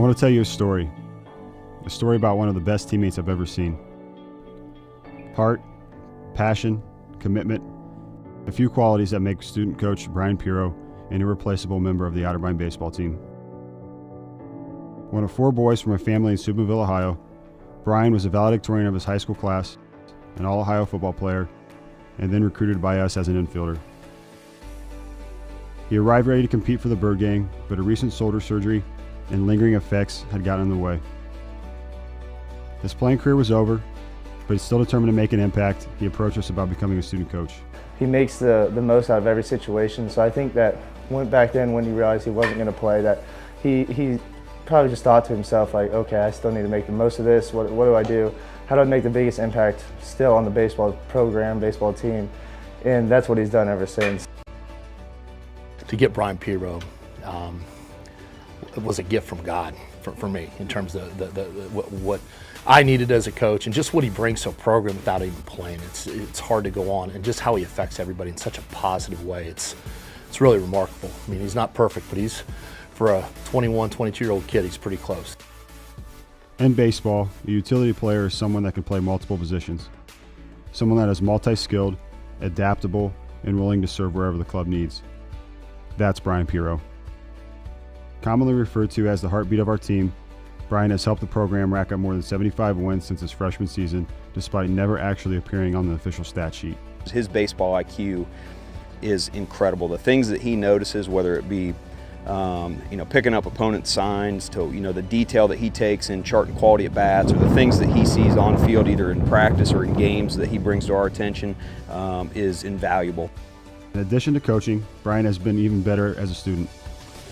I want to tell you a story about one of the best teammates I've ever seen. Heart, passion, commitment, a few qualities that make student coach Bryan Pierro an irreplaceable member of the Otterbein baseball team. One of 4 boys from a family in Steubenville, Ohio, Bryan was a valedictorian of his high school class, an All-Ohio football player, and then recruited by us as an infielder. He arrived ready to compete for the Bird Gang, but a recent shoulder surgery and lingering effects had gotten in the way. His playing career was over, but he's still determined to make an impact. He approached us about becoming a student coach. He makes the most out of every situation, so I think that back then when he realized he wasn't going to play, that he probably just thought to himself, like, okay, I still need to make the most of this. What do I do? How do I make the biggest impact still on the baseball program, baseball team? And that's what he's done ever since. To get Bryan Pierro was a gift from God for me in terms of what I needed as a coach and just what he brings to a program without even playing. It's hard to go on, and just how he affects everybody in such a positive way. It's really remarkable. I mean, he's not perfect, but he's, for a 21, 22-year-old kid, he's pretty close. In baseball, a utility player is someone that can play multiple positions. Someone that is multi-skilled, adaptable, and willing to serve wherever the club needs. That's Bryan Pierro. Commonly referred to as the heartbeat of our team, Bryan has helped the program rack up more than 75 wins since his freshman season, despite never actually appearing on the official stat sheet. His baseball IQ is incredible. The things that he notices, whether it be picking up opponent signs, to the detail that he takes in charting quality at bats, or the things that he sees on field either in practice or in games that he brings to our attention, is invaluable. In addition to coaching, Bryan has been even better as a student,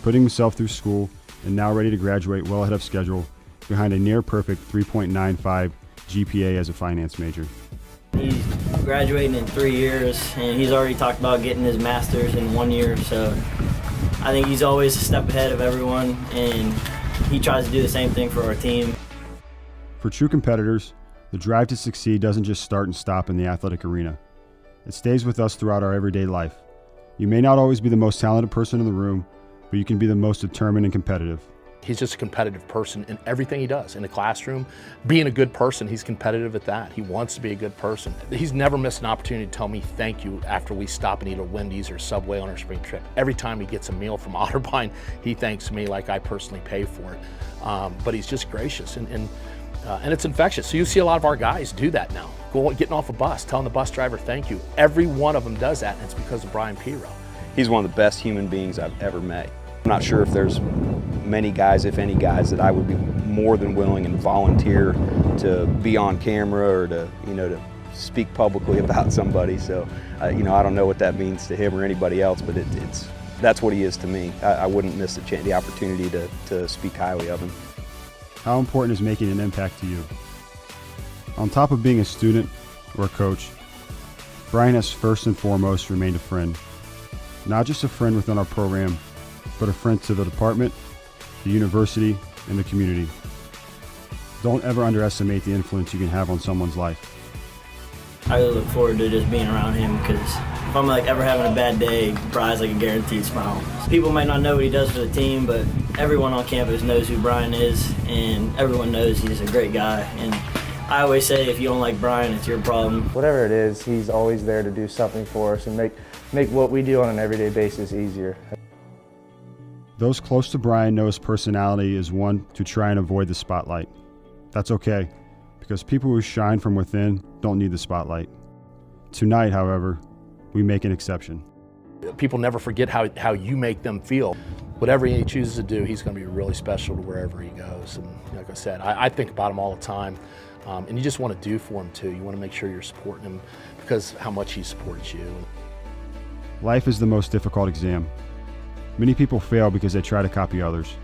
putting himself through school and now ready to graduate well ahead of schedule behind a near-perfect 3.95 GPA as a finance major. He's graduating in 3 years, and he's already talked about getting his master's in 1 year, so I think he's always a step ahead of everyone, and he tries to do the same thing for our team. For true competitors, the drive to succeed doesn't just start and stop in the athletic arena. It stays with us throughout our everyday life. You may not always be the most talented person in the room, but you can be the most determined and competitive. He's just a competitive person in everything he does. In the classroom, being a good person, he's competitive at that. He wants to be a good person. He's never missed an opportunity to tell me thank you after we stop and eat at Wendy's or Subway on our spring trip. Every time he gets a meal from Otterbein, he thanks me like I personally pay for it. But he's just gracious, and it's infectious. So you see a lot of our guys do that now. Getting off a bus, telling the bus driver thank you. Every one of them does that, and it's because of Bryan Pierro. He's one of the best human beings I've ever met. I'm not sure if there's many guys, if any guys, that I would be more than willing and volunteer to be on camera or to speak publicly about somebody. So I don't know what that means to him or anybody else, but that's what he is to me. I wouldn't miss the opportunity to speak highly of him. How important is making an impact to you? On top of being a student or a coach, Bryan has first and foremost remained a friend. Not just a friend within our program, but a friend to the department, the university, and the community. Don't ever underestimate the influence you can have on someone's life. I really look forward to just being around him, because if I'm ever having a bad day, Bryan's a guaranteed smile. People might not know what he does for the team, but everyone on campus knows who Bryan is, and everyone knows he's a great guy. And I always say, if you don't like Bryan, it's your problem. Whatever it is, he's always there to do something for us and make what we do on an everyday basis easier. Those close to Bryan know his personality is one to try and avoid the spotlight. That's okay, because people who shine from within don't need the spotlight. Tonight, however, we make an exception. People never forget how you make them feel. Whatever he chooses to do, he's going to be really special to wherever he goes. And like I said, I think about him all the time. And you just want to do for him too. You want to make sure you're supporting him because how much he supports you. Life is the most difficult exam. Many people fail because they try to copy others,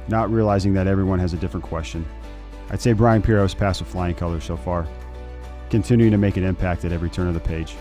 not realizing that everyone has a different question. I'd say Bryan Pierro has passed with flying colors so far, continuing to make an impact at every turn of the page.